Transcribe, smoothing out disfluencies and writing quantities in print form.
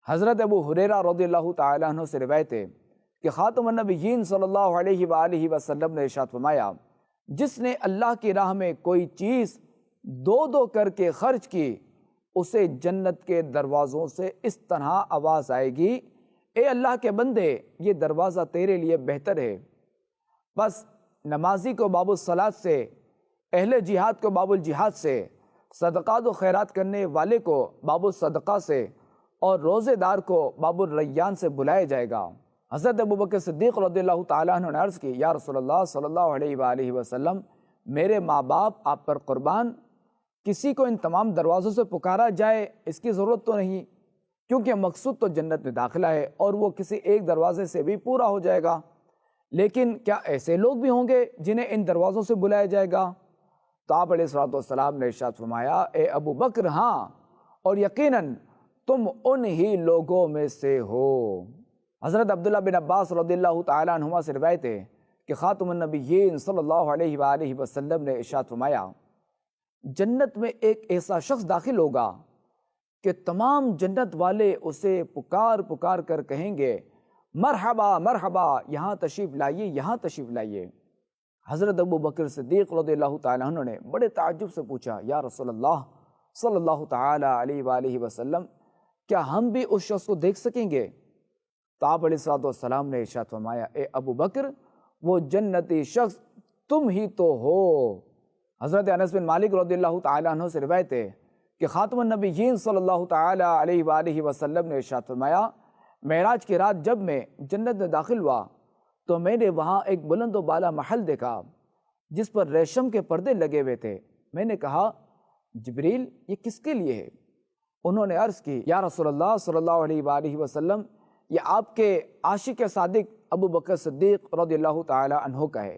حضرت ابو ہریرہ رضی اللہ تعالیٰ عنہ سے روایت ہے کہ خاتم النبیین صلی اللہ علیہ وآلہ وسلم نے ارشاد فرمایا، جس نے اللہ کی راہ میں کوئی چیز دو دو کر کے خرچ کی، اسے جنت کے دروازوں سے اس طرح آواز آئے گی، اے اللہ کے بندے، یہ دروازہ تیرے لیے بہتر ہے۔ بس نمازی کو باب الصلاۃ سے، اہل جہاد کو باب الجہاد سے، صدقات و خیرات کرنے والے کو باب الصدقہ سے، اور روزے دار کو باب الریان سے بلایا جائے گا۔ حضرت ابوبکر صدیق رضی اللہ تعالیٰ عنہ نے عرض کی، یا رسول اللہ صلی اللہ علیہ وآلہ وسلم، میرے ماں باپ آپ پر قربان، کسی کو ان تمام دروازوں سے پکارا جائے اس کی ضرورت تو نہیں، کیونکہ مقصود تو جنت میں داخلہ ہے اور وہ کسی ایک دروازے سے بھی پورا ہو جائے گا، لیکن کیا ایسے لوگ بھی ہوں گے جنہیں ان دروازوں سے بلایا جائے گا؟ تو آپ علیہ السلام نے ارشاد فرمایا، اے ابو بکر، ہاں، اور یقیناً تم ان ہی لوگوں میں سے ہو۔ حضرت عبداللہ بن عباس رضی اللہ تعالیٰ عنہما سے روایت ہے کہ خاتم النبیین صلی اللہ علیہ وآلہ وسلم نے ارشاد فرمایا، جنت میں ایک ایسا شخص داخل ہوگا کہ تمام جنت والے اسے پکار پکار کر کہیں گے، مرحبا مرحبا، یہاں تشریف لائیے، یہاں تشریف لائیے۔ حضرت ابو بکر صدیق رضی اللہ تعالیٰ عنہ نے بڑے تعجب سے پوچھا، یا رسول اللہ صلی اللہ تعالیٰ علیہ وآلہ وسلم، کیا ہم بھی اس شخص کو دیکھ سکیں گے؟ تو آپ علیہ السلام نے ارشاد فرمایا، اے ابو بکر، وہ جنتی شخص تم ہی تو ہو۔ حضرت انس بن مالک رضی اللہ تعالیٰ عنہ سے روایت ہے کہ خاتم النبیین صلی اللہ تعالیٰ علیہ وآلہ وسلم نے ارشاد فرمایا، معراج کی رات جب میں جنت میں داخل ہوا تو میں نے وہاں ایک بلند و بالا محل دیکھا جس پر ریشم کے پردے لگے ہوئے تھے۔ میں نے کہا، جبریل، یہ کس کے لیے ہے؟ انہوں نے عرض کی، یا رسول اللہ صلی اللہ علیہ وآلہ وسلم، یہ آپ کے عاشق صادق ابو بکر صدیق رضی اللہ تعالیٰ عنہ کا ہے۔